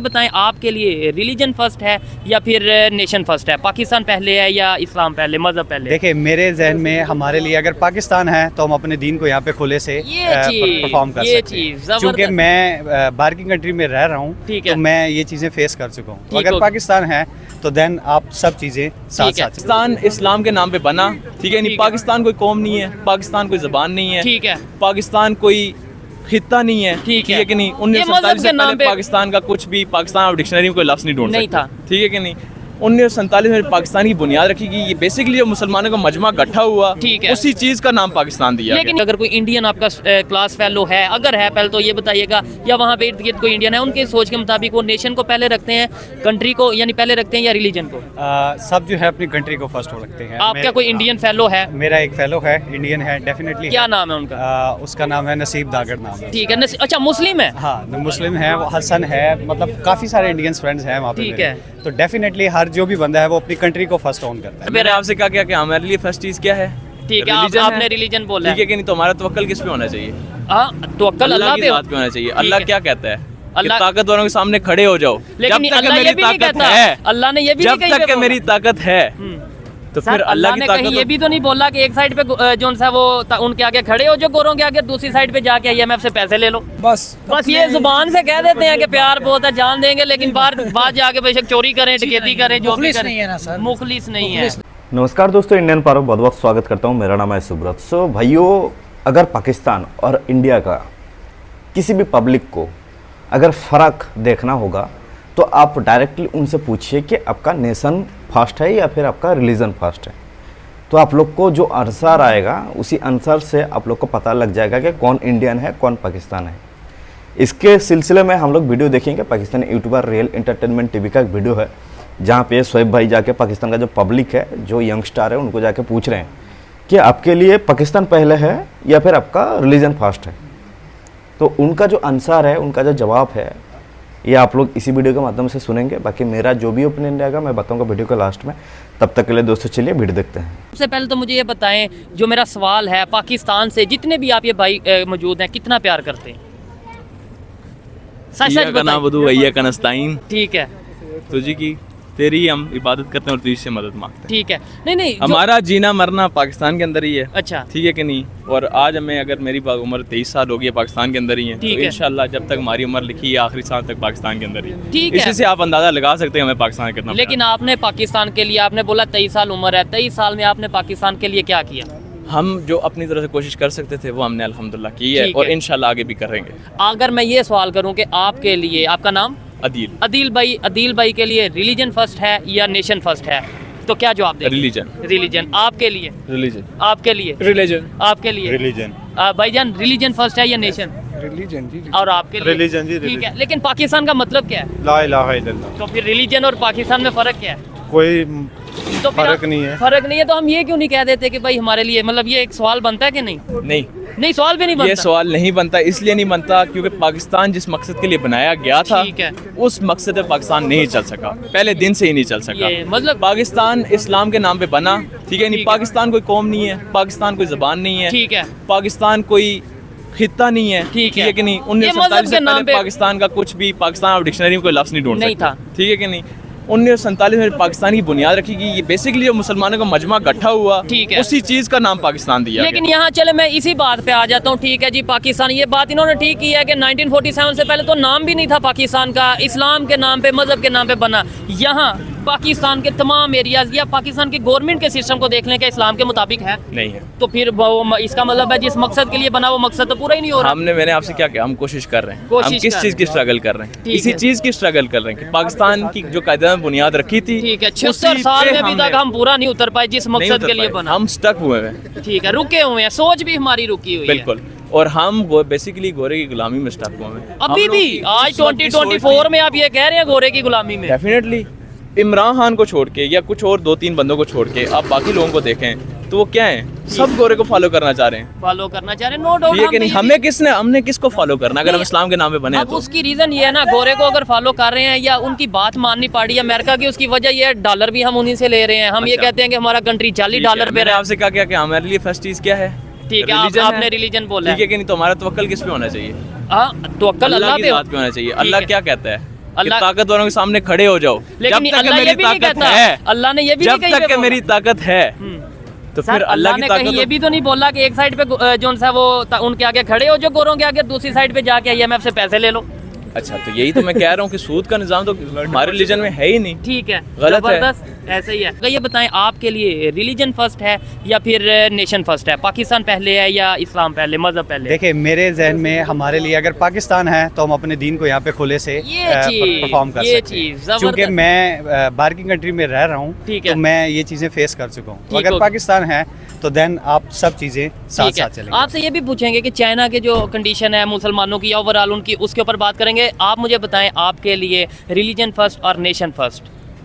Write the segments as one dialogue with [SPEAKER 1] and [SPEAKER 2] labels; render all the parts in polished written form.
[SPEAKER 1] बताएं आपके लिए रिलीजन फर्स्ट है या फिर नेशन फर्स्ट है? पाकिस्तान पहले है या इस्लाम पहले, मजहब पहले?
[SPEAKER 2] देखिए, मेरे जहन में हमारे लिए अगर पाकिस्तान है तो हम अपने दीन को यहाँ पे खुले से परफॉर्म कर सकते हैं। क्योंकि मैं बाहर की कंट्री में रह रहा हूँ तो मैं ये चीज़ें फेस कर चुका हूँ। तो अगर पाकिस्तान है तो देन आप सब चीज़ें साथ साथ।
[SPEAKER 3] पाकिस्तान इस्लाम के नाम पे बना, ठीक है नहीं। पाकिस्तान कोई कौम नहीं है, पाकिस्तान कोई ज़बान नहीं है, ठीक है। पाकिस्तान कोई खित्ता नहीं है, ठीक है कि नहीं। 1947 से पहले पाकिस्तान का कुछ भी, पाकिस्तान और डिक्शनरी में कोई लफ्ज़ नहीं ढूंढ सकता, ठीक है कि नहीं। 1947 में पाकिस्तान की बुनियाद रखी गई। ये बेसिकली जो मुसलमानों का मजमा इकट्ठा हुआ, ठीक है, उसी चीज़ का नाम पाकिस्तान दिया।
[SPEAKER 1] लेकिन अगर कोई इंडियन आपका क्लास फेलो है, अगर है पहले तो ये बताइएगा, या वहाँ पे इर्द गिर्द कोई इंडियन है, उनके सोच के मुताबिक वो नेशन को पहले रखते हैं, कंट्री को यानी पहले रखते हैं, या रिलीजन को?
[SPEAKER 2] सब जो है अपनी कंट्री को फर्स्ट रखते हैं।
[SPEAKER 1] आपका कोई इंडियन फेलो है?
[SPEAKER 2] मेरा एक फेलो है, इंडियन है, डेफिनेटली।
[SPEAKER 1] क्या नाम है उनका?
[SPEAKER 2] उसका नाम है नसीब दागड़ नाम है।
[SPEAKER 1] ठीक है। अच्छा, मुस्लिम है?
[SPEAKER 2] हाँ, मुस्लिम है, वो हसन है, मतलब काफ़ी सारे इंडियन फ्रेंड्स हैं वहाँ पे।
[SPEAKER 1] ठीक है।
[SPEAKER 2] तो डेफिनेटली हर जो भी बंदा है वो अपनी कंट्री को फर्स्ट ऑन करता है।
[SPEAKER 3] मैंने आपसे कहा क्या कि हमारे लिए फर्स्ट चीज़ क्या है?
[SPEAKER 1] ठीक है, आपने रिलीजन बोला,
[SPEAKER 3] ठीक है कि नहीं। तो हमारा तवक्कल किस पे होना चाहिए?
[SPEAKER 1] तवक्कल अल्लाह पे
[SPEAKER 3] होना चाहिए। अल्लाह क्या कहता है? अल्लाह ताकतवरों के सामने खड़े हो जाओ।
[SPEAKER 1] लेकिन
[SPEAKER 3] जब तक मेरी ताकत है,
[SPEAKER 1] अल्लाह ने ये भी
[SPEAKER 3] जब तक मेरी ताकत है, तो फिर अल्लाह
[SPEAKER 1] ने कहीं ये भी तो नहीं बोला कि एक साइड पे जो सा वो उनके आगे खड़े हो, जो गोरों के आगे, दूसरी साइड पे जाके IMF से पैसे ले लो। बस ये जुबान से कह देते हैं कि प्यार बहुत है, जान देंगे, लेकिन बाहर जाके बेशक चोरी करें, डकैती करें, जो भी करें, मुखलिस नहीं है।
[SPEAKER 4] नमस्कार दोस्तों, इंडियन पारो बहुत बहुत स्वागत करता हूँ। मेरा नाम है सुब्रत। सो भाइयों, अगर पाकिस्तान और इंडिया का किसी भी पब्लिक को अगर फ़र्क देखना होगा तो आप डायरेक्टली उनसे पूछिए कि आपका नेशन फर्स्ट है या फिर आपका रिलीजन फर्स्ट है। तो आप लोग को जो आंसर आएगा उसी आंसर से आप लोग को पता लग जाएगा कि कौन इंडियन है, कौन पाकिस्तान है। इसके सिलसिले में हम लोग वीडियो देखेंगे। Pakistani YouTuber real entertainment TV का एक वीडियो है जहाँ पे शोएब भाई जाके पाकिस्तान का जो पब्लिक है, जो यंगस्टर है, उनको जाके पूछ रहे हैं कि आपके लिए पाकिस्तान पहले है या फिर आपका रिलीजन फर्स्ट है। तो उनका जो आंसर है, उनका जो जवाब है, ये आप लोग इसी वीडियो के माध्यम से सुनेंगे। बाकी मेरा जो भी ओपिनियन रहेगा मैं बताऊंगा वीडियो के लास्ट में। तब तक के लिए दोस्तों चलिए वीडियो देखते हैं।
[SPEAKER 1] सबसे पहले तो मुझे ये बताएं, जो मेरा सवाल है, पाकिस्तान से जितने भी आप ये भाई मौजूद हैं, कितना प्यार करते हैं? सच बताएं। ठीक है।
[SPEAKER 3] तुझी की तेरी हम इबादत करते हैं और तुझसे मदद मांगते हैं।
[SPEAKER 1] ठीक है। नहीं,
[SPEAKER 3] हमारा जीना मरना पाकिस्तान के अंदर ही है।
[SPEAKER 1] अच्छा,
[SPEAKER 3] ठीक है कि नहीं। और आज हमें, अगर मेरी उम्र 23 साल हो गई है, पाकिस्तान के अंदर ही है, तो इंशाल्लाह जब तक हमारी उम्र लिखी है आखिरी साल तक पाकिस्तान के अंदर ही है।
[SPEAKER 1] ठीक है।
[SPEAKER 3] इसी से आप अंदाजा लगा सकते हैं हमें पाकिस्तान कितना।
[SPEAKER 1] लेकिन आपने पाकिस्तान के लिए, आपने बोला 23 साल उम्र है, 23 साल में आपने पाकिस्तान के लिए क्या किया?
[SPEAKER 3] हम जो अपनी तरफ से कोशिश कर सकते थे वो हमने अल्हम्दुलिल्लाह की है, और इंशाल्लाह आगे भी करेंगे।
[SPEAKER 1] अगर मैं ये सवाल करूँ कि आपके लिए, आपका नाम? अदील भाई के लिए रिलीजन फर्स्ट है या नेशन फर्स्ट है, तो क्या जवाब देंगे? रिलीजन। आपके लिए? आपके लिए? आपके लिए? भाईजान, रिलीजन फर्स्ट है या नेशन? रिलीजन जी। और आपके लिए? रिलीजन जी। ठीक है। लेकिन पाकिस्तान का मतलब क्या है? ला इलाहा इल्लल्लाह। तो फिर रिलीजन और पाकिस्तान में फ़र्क क्या है?
[SPEAKER 2] कोई
[SPEAKER 1] तो
[SPEAKER 2] फर्क नहीं है।
[SPEAKER 1] तो हम ये क्यों नहीं कह देते कि भाई हमारे लिए, मतलब ये एक सवाल बनता है कि नहीं? नहीं, सवाल भी नहीं बनता।
[SPEAKER 3] ये सवाल नहीं बनता, इसलिए नहीं बनता क्योंकि पाकिस्तान जिस मकसद के लिए बनाया गया था, ठीक है, उस मकसद पे पाकिस्तान नहीं चल सका, पहले दिन से ही नहीं चल सका।
[SPEAKER 1] मतलब
[SPEAKER 3] पाकिस्तान इस्लाम के नाम पे बना, ठीक है नहीं। पाकिस्तान कोई कौम नहीं है, पाकिस्तान कोई ज़बान नहीं है, ठीक है। पाकिस्तान कोई खित्ता नहीं है, ठीक है कि नहीं। 1947 से पहले पाकिस्तान का कुछ भी, पाकिस्तान और डिक्शनरी में कोई लफ्ज़ नहीं ढूंढ सकता, ठीक है कि नहीं। 1947 में पाकिस्तान की बुनियाद रखी गई। ये बेसिकली जो मुसलमानों का मजमा इकट्ठा हुआ, ठीक है, उसी चीज़ का नाम पाकिस्तान दिया।
[SPEAKER 1] लेकिन यहाँ चले मैं इसी बात पे आ जाता हूँ, ठीक है जी। पाकिस्तान, ये बात इन्होंने ठीक की है कि 1947 से पहले तो नाम भी नहीं था पाकिस्तान का, इस्लाम के नाम पे, मजहब के नाम पे बना। यहाँ पाकिस्तान के तमाम एरियाज या पाकिस्तान के गवर्नमेंट के सिस्टम को देख लें कि इस्लाम के मुताबिक है,
[SPEAKER 3] नहीं है।
[SPEAKER 1] तो फिर इसका मतलब है जिस मकसद के लिए बना वो मकसद तो पूरा ही नहीं हो रहा।
[SPEAKER 3] मैंने आपसे क्या किया? हम कोशिश कर रहे हैं। हम किस चीज़ की स्ट्रगल कर रहे हैं? इसी चीज़ की स्ट्रगल कर रहे हैं कि पाकिस्तान की जो कायदा में बुनियाद रखी थी,
[SPEAKER 1] ठीक है, 76 साल में अभी तक हम पूरा नहीं उतर पाए जिस मकसद के लिए बना।
[SPEAKER 3] हम स्टक हुए हैं,
[SPEAKER 1] ठीक है, रुके हुए हैं, सोच भी हमारी रुकी हुई है।
[SPEAKER 3] बिल्कुल। और हम बेसिकली गोरे की गुलामी में स्टक हुए हैं
[SPEAKER 1] अभी भी। आज 2024 में आप ये कह रहे हैं गोरे की गुलामी में?
[SPEAKER 3] डेफिनेटली। इमरान खान को छोड़ के या कुछ और 2-3 बंदों को छोड़ के आप बाकी लोगों को देखें तो वो क्या है? सब गोरे को फॉलो करना चाह रहे हैं।
[SPEAKER 1] No doubt.
[SPEAKER 3] ये कि नहीं, हमने किसको फॉलो करना अगर हम इस्लाम के नाम पे बने हैं?
[SPEAKER 1] तो उसकी रीजन ये है ना, गोरे को अगर फॉलो कर रहे हैं या उनकी बात माननी पड़ी अमेरिका की, उसकी वजह ये है डॉलर भी हम उन्हीं से ले रहे हैं। हम ये कहते हैं कि हमारा कंट्री $40 पे।
[SPEAKER 3] आपसे क्या हमारे लिए फर्स्ट चीज क्या है?
[SPEAKER 1] ठीक है, आपने रिलीजन बोला,
[SPEAKER 3] ठीक है कि नहीं। तो हमारा तवक्कल किस पे होना चाहिए?
[SPEAKER 1] तवक्कल अल्लाह पे
[SPEAKER 3] होना चाहिए। अल्लाह क्या कहता है? कि ताकतवरों के सामने खड़े हो जाओ।
[SPEAKER 1] लेकिन
[SPEAKER 3] जब तक
[SPEAKER 1] अल्लाह
[SPEAKER 3] मेरी
[SPEAKER 1] ये भी नहीं
[SPEAKER 3] ताकत
[SPEAKER 1] कहता,
[SPEAKER 3] है,
[SPEAKER 1] अल्लाह ने ये भी
[SPEAKER 3] जब
[SPEAKER 1] नहीं कहीं
[SPEAKER 3] तक
[SPEAKER 1] पे
[SPEAKER 3] कि मेरी ताकत है तो फिर
[SPEAKER 1] अल्लाह
[SPEAKER 3] की
[SPEAKER 1] ने कहीं ये
[SPEAKER 3] ताकत।
[SPEAKER 1] भी तो नहीं बोला कि एक साइड पे जो सा वो उनके आगे खड़े हो जो गोरों के आगे, दूसरी साइड पे जाके IMF से पैसे ले लो।
[SPEAKER 3] अच्छा, तो यही तो मैं कह रहा हूँ कि सूद का निजाम तो हमारे रिलीजन में है ही नहीं।
[SPEAKER 1] ठीक है,
[SPEAKER 3] गलत है।
[SPEAKER 1] जबरदस्त ऐसे ही है। तो ये बताएं, आपके लिए रिलीजन फर्स्ट है या फिर नेशन फर्स्ट है? पाकिस्तान पहले है या इस्लाम पहले, मजहब पहले?
[SPEAKER 2] देखिए, मेरे जहन में हमारे लिए अगर पाकिस्तान है तो हम अपने दीन को यहाँ पे खुले से परफॉर्म कर सकते हैं। क्योंकि मैं बाहर की कंट्री में रह रहा हूँ, तो मैं ये चीज़ें फेस कर चुका हूँ। अगर पाकिस्तान है तो देन आप सब चीज़ें साथ साथ चलेंगे।
[SPEAKER 1] आपसे ये भी पूछेंगे कि चाइना के जो कंडीशन है मुसलमानों की ओवरऑल उनकी, उसके ऊपर बात करेंगे। आप मुझे बताएं, आपके लिए रिलीजन फर्स्ट और नेशन फर्स्ट?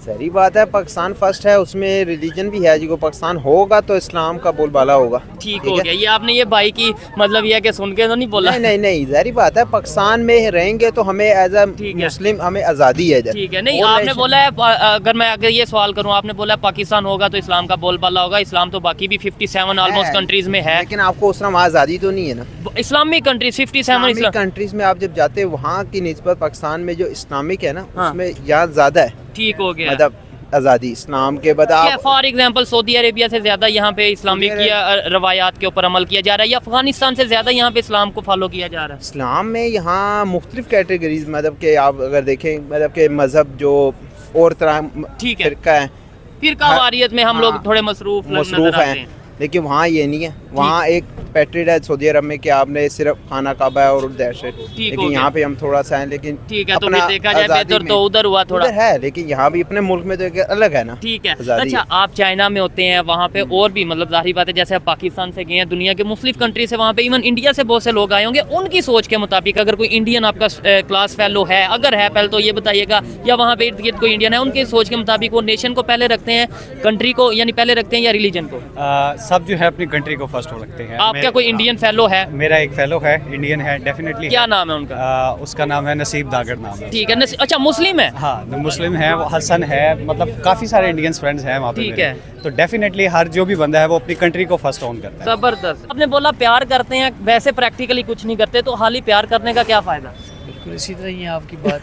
[SPEAKER 5] सही बात है, पाकिस्तान फर्स्ट है, उसमें रिलीजन भी है। जो पाकिस्तान होगा तो इस्लाम का बोलबाला होगा।
[SPEAKER 1] ठीक हो गया। ये आपने ये भाई की मतलब ये कि सुन के तो नहीं बोला?
[SPEAKER 5] नहीं, जहरी बात है, पाकिस्तान में रहेंगे तो हमें एज अ मुस्लिम हमें आज़ादी है।
[SPEAKER 1] ठीक है, नहीं आपने बोला है, अगर ये सवाल करूं, आपने बोला है पाकिस्तान होगा तो इस्लाम का बोलबाला होगा। इस्लाम तो बाकी भी 57 ऑलमोस्ट कंट्रीज में है,
[SPEAKER 5] लेकिन आपको उस तरह आज़ादी तो नहीं है ना।
[SPEAKER 1] इस्लामिक कंट्रीज 57
[SPEAKER 5] कंट्रीज में आप जब जाते हैं, वहाँ की निस्बत पाकिस्तान में जो इस्लामिक है ना, उसमें यहाँ ज्यादा है।
[SPEAKER 1] ठीक हो गया,
[SPEAKER 5] मतलब आज़ादी इस्लाम के बाद
[SPEAKER 1] फॉर एग्जांपल सऊदी अरेबिया से ज़्यादा यहाँ पे इस्लामिक रवायात के ऊपर अमल किया जा रहा है, या अफगानिस्तान से ज़्यादा यहाँ पे इस्लाम को फॉलो किया जा रहा है?
[SPEAKER 5] इस्लाम में यहाँ मुख्तलिफ कैटेगरीज, मतलब कि आप अगर देखें, मतलब कि मज़हब जो और तरह
[SPEAKER 1] ठीक है
[SPEAKER 5] फिरका है,
[SPEAKER 1] फिरका वारियत में हम लोग थोड़े मसरूफ
[SPEAKER 5] हैं, लेकिन वहाँ ये नहीं है। वहाँ एक पैट्रिड है सऊदी अरब में कि आपने सिर्फ खाना काबा है और दहशत, लेकिन यहाँ पे हम थोड़ा सा हैं। लेकिन
[SPEAKER 1] ठीक है, तो फिर देखा जाए बेहतर तो उधर हुआ थोड़ा
[SPEAKER 5] है, लेकिन यहाँ भी अपने मुल्क में तो एक अलग है ना।
[SPEAKER 1] ठीक है, अच्छा, आप चाइना में होते हैं, वहाँ पे और भी मतलब जाहिर बात है, जैसे आप पाकिस्तान से गए हैं, दुनिया के मुख्तलिफ कंट्री से, वहाँ पे इवन इंडिया से बहुत से लोग आए होंगे। उनकी सोच के मुताबिक अगर कोई इंडियन आपका क्लास फेलो है, अगर है पहले तो ये बताइएगा, या वहाँ पे इर्द गिर्द कोई इंडियन है, उनकी सोच के मुताबिक वो नेशन को पहले रखते हैं, कंट्री को यानी पहले रखते हैं, या रिलीजन को?
[SPEAKER 2] सब जो है अपनी कंट्री को फर्स्ट रखते हैं।
[SPEAKER 1] आपका कोई इंडियन फेलो है?
[SPEAKER 2] मेरा एक फेलो है, इंडियन है, डेफिनेटली।
[SPEAKER 1] क्या नाम है उनका?
[SPEAKER 2] उसका नाम है नसीब दागड़ नाम है।
[SPEAKER 1] ठीक है, अच्छा, मुस्लिम है?
[SPEAKER 2] हाँ, मुस्लिम है, वो हसन है, मतलब काफी सारे इंडियन फ्रेंड्स हैं वहाँ पे।
[SPEAKER 1] ठीक है,
[SPEAKER 2] तो डेफिनेटली हर जो भी बंदा है वो अपनी कंट्री को फर्स्ट ऑन करता है।
[SPEAKER 1] जबरदस्त। आपने बोला प्यार करते हैं, वैसे प्रैक्टिकली कुछ नहीं करते, तो हाल ही प्यार करने का क्या फायदा?
[SPEAKER 6] बिल्कुल इसी तरह ही है आपकी बात।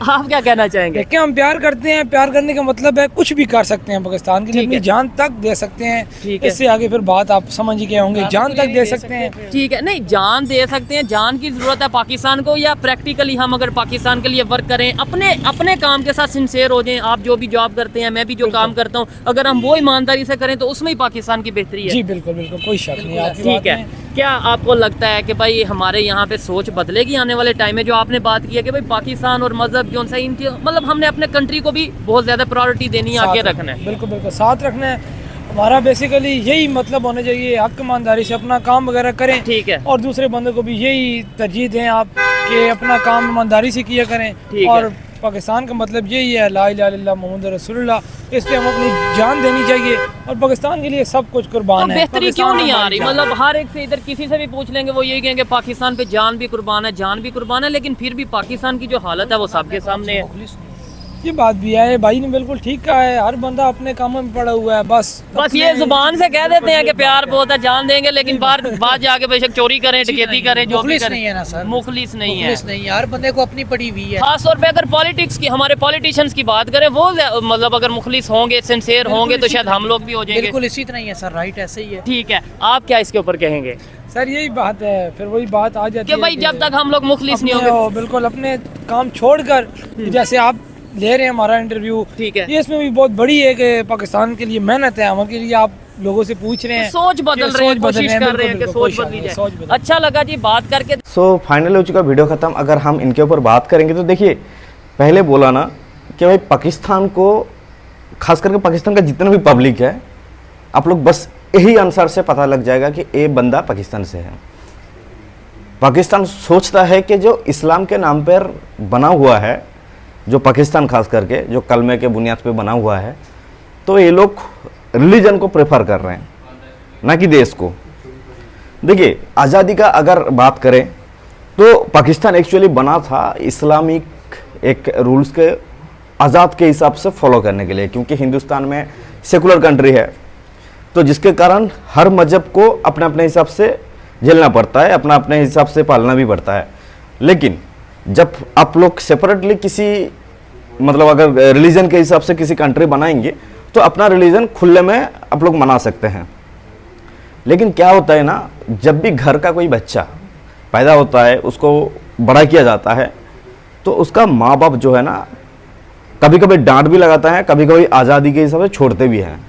[SPEAKER 1] आप क्या कहना चाहेंगे?
[SPEAKER 6] देखिए, हम प्यार करते हैं, प्यार करने का मतलब है कुछ भी कर सकते हैं पाकिस्तान के लिए, अपनी जान तक दे सकते हैं।
[SPEAKER 1] ठीक है,
[SPEAKER 6] इससे आगे फिर बात आप समझ गए होंगे, जान तक दे सकते हैं।
[SPEAKER 1] ठीक है, नहीं जान दे सकते हैं, जान की जरूरत है पाकिस्तान को, या प्रैक्टिकली हम अगर पाकिस्तान के लिए वर्क करें, अपने काम के साथ सिंसियर हो जाएं। आप जो भी जॉब करते हैं, मैं भी जो काम करता हूँ, अगर हम वो ईमानदारी से करें तो उसमें ही पाकिस्तान की बेहतरी है।
[SPEAKER 6] जी बिल्कुल बिल्कुल, कोई शक नहीं आपकी बात
[SPEAKER 1] ठीक है, क्या आपको लगता है कि भाई हमारे यहाँ पे सोच बदलेगी आने वाले टाइम में? जो आपने बात की है कि भाई पाकिस्तान और मजहब जो सा इनकी, मतलब हमने अपने कंट्री को भी बहुत ज़्यादा प्रायोरिटी देनी है, आगे रखना है।
[SPEAKER 6] बिल्कुल बिल्कुल, साथ रखना है। हमारा बेसिकली यही मतलब होना चाहिए, हक ईमानदारी से अपना काम वगैरह करें।
[SPEAKER 1] ठीक है,
[SPEAKER 6] और दूसरे बंदे को भी यही तरजीह दें आप कि अपना काम ईमानदारी से किया करें। और पाकिस्तान का मतलब यही है, ला इलाहा इल्लल्लाह मुहम्मद रसूलुल्लाह, इस पे हम अपनी जान देनी चाहिए और पाकिस्तान के लिए सब कुछ कुर्बान है।
[SPEAKER 1] बेहतरी क्यों नहीं आ रही? मतलब हर एक से, इधर किसी से भी पूछ लेंगे, वो यही कहेंगे पाकिस्तान पे जान भी कुर्बान है, जान भी कुर्बान है, लेकिन फिर भी पाकिस्तान की जो हालत है वो सबके सामने है।
[SPEAKER 6] ये बात भी है, भाई ने बिल्कुल ठीक कहा है, हर बंदा अपने कामों में पड़ा हुआ है। बस
[SPEAKER 1] ये जुबान से कह देते हैं कि प्यार बहुत है, जान देंगे, लेकिन बाहर जाके बेशक चोरी करें, डकैती करें, जो भी करें,
[SPEAKER 6] नहीं है ना सर,
[SPEAKER 1] मुखलिस नहीं है।
[SPEAKER 6] नहीं, हर बंदे को अपनी पड़ी हुई है।
[SPEAKER 1] खास तौर पे अगर पॉलिटिक्स की, हमारे पॉलिटिशियंस की बात करें, वो मतलब अगर मुखलिस होंगे, सिंसियर होंगे, तो शायद हम लोग भी हो जाएंगे।
[SPEAKER 6] बिल्कुल इसी तरह ही है सर, राइट, ऐसे ही है।
[SPEAKER 1] ठीक है, आप क्या इसके ऊपर कहेंगे?
[SPEAKER 6] सर यही बात है, फिर वही बात आ जाती है
[SPEAKER 1] कि भाई जब तक हम लोग मुखलिस नहीं होंगे,
[SPEAKER 6] बिल्कुल अपने काम छोड़कर, जैसे आप ले रहे हैं हमारा इंटरव्यू,
[SPEAKER 1] ठीक है,
[SPEAKER 6] ये इसमें भी बहुत बड़ी है कि पाकिस्तान के लिए मेहनत है, हमारे लिए आप लोगों से पूछ रहे हैं,
[SPEAKER 1] सोच बदल रहे हैं, कोशिश कर रहे हैं कि सोच बदली जाए। अच्छा लगा जी बात करके।
[SPEAKER 4] सो फाइनल हो चुका वीडियो ख़त्म। अगर हम इनके ऊपर बात करेंगे तो देखिए, पहले बोला ना कि भाई पाकिस्तान को, खास करके पाकिस्तान का जितना भी पब्लिक है, आप लोग बस यही आंसर से पता लग जाएगा कि ये बंदा पाकिस्तान से है। पाकिस्तान सोचता है कि जो इस्लाम के नाम पर बना हुआ है, जो पाकिस्तान खास करके जो कलमे के बुनियाद पे बना हुआ है, तो ये लोग रिलीजन को प्रेफर कर रहे हैं, ना कि देश को। देखिए, आज़ादी का अगर बात करें तो पाकिस्तान एक्चुअली बना था इस्लामिक एक रूल्स के आज़ाद के हिसाब से फॉलो करने के लिए, क्योंकि हिंदुस्तान में सेकुलर कंट्री है, तो जिसके कारण हर मजहब को अपने अपने हिसाब से झेलना पड़ता है, अपना अपने हिसाब से पालना भी पड़ता है। लेकिन जब आप लोग सेपरेटली किसी मतलब अगर रिलीजन के हिसाब से किसी कंट्री बनाएंगे तो अपना रिलीजन खुले में आप लोग मना सकते हैं। लेकिन क्या होता है ना, जब भी घर का कोई बच्चा पैदा होता है, उसको बड़ा किया जाता है, तो उसका माँ बाप जो है ना, कभी कभी डांट भी लगाता है, कभी कभी आज़ादी के हिसाब से छोड़ते भी हैं।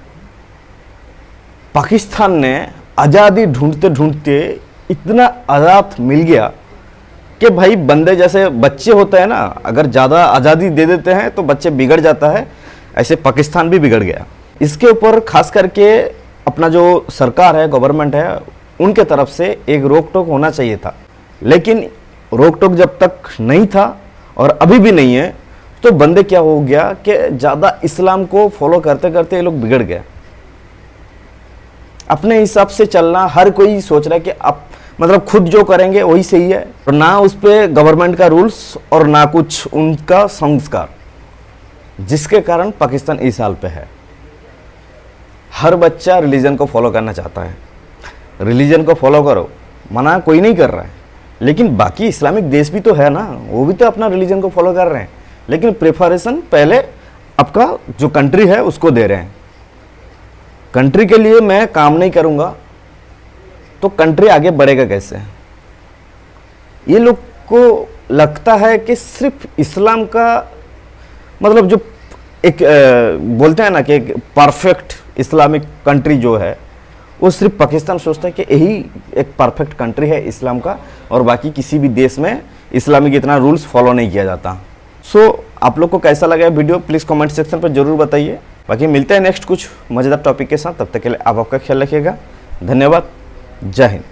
[SPEAKER 4] पाकिस्तान ने आज़ादी ढूंढते ढूंढते इतना आज़ाद मिल गया कि भाई बंदे जैसे बच्चे होते हैं ना, अगर ज़्यादा आज़ादी दे देते हैं तो बच्चे बिगड़ जाता है, ऐसे पाकिस्तान भी बिगड़ गया। इसके ऊपर खास करके अपना जो सरकार है, गवर्नमेंट है, उनके तरफ से एक रोक टोक होना चाहिए था। लेकिन रोक टोक जब तक नहीं था और अभी भी नहीं है, तो बंदे क्या हो गया कि ज़्यादा इस्लाम को फॉलो करते करते ये लोग बिगड़ गए। अपने हिसाब से चलना, हर कोई सोच रहा है कि आप मतलब खुद जो करेंगे वही सही है, और ना उस पर गवर्नमेंट का रूल्स और ना कुछ उनका संस्कार, जिसके कारण पाकिस्तान इस हाल पे है। हर बच्चा रिलीजन को फॉलो करना चाहता है, रिलीजन को फॉलो करो, मना कोई नहीं कर रहा है, लेकिन बाकी इस्लामिक देश भी तो है ना, वो भी तो अपना रिलीजन को फॉलो कर रहे हैं, लेकिन प्रेफरेंस पहले आपका जो कंट्री है उसको दे रहे हैं। कंट्री के लिए मैं काम नहीं करूंगा तो कंट्री आगे बढ़ेगा कैसे? ये लोग को लगता है कि सिर्फ इस्लाम का मतलब जो एक बोलते हैं ना कि एक परफेक्ट इस्लामिक कंट्री जो है, वो सिर्फ पाकिस्तान सोचता है कि यही एक परफेक्ट कंट्री है इस्लाम का, और बाकी किसी भी देश में इस्लामिक इतना रूल्स फॉलो नहीं किया जाता। सो आप लोग को कैसा लगा वीडियो, प्लीज़ कमेंट सेक्शन पर जरूर बताइए। बाकी मिलते हैं नेक्स्ट कुछ मज़ेदार टॉपिक के साथ, तब तक के लिए आप आपका ख्याल रखिएगा। धन्यवाद, जय हिंद।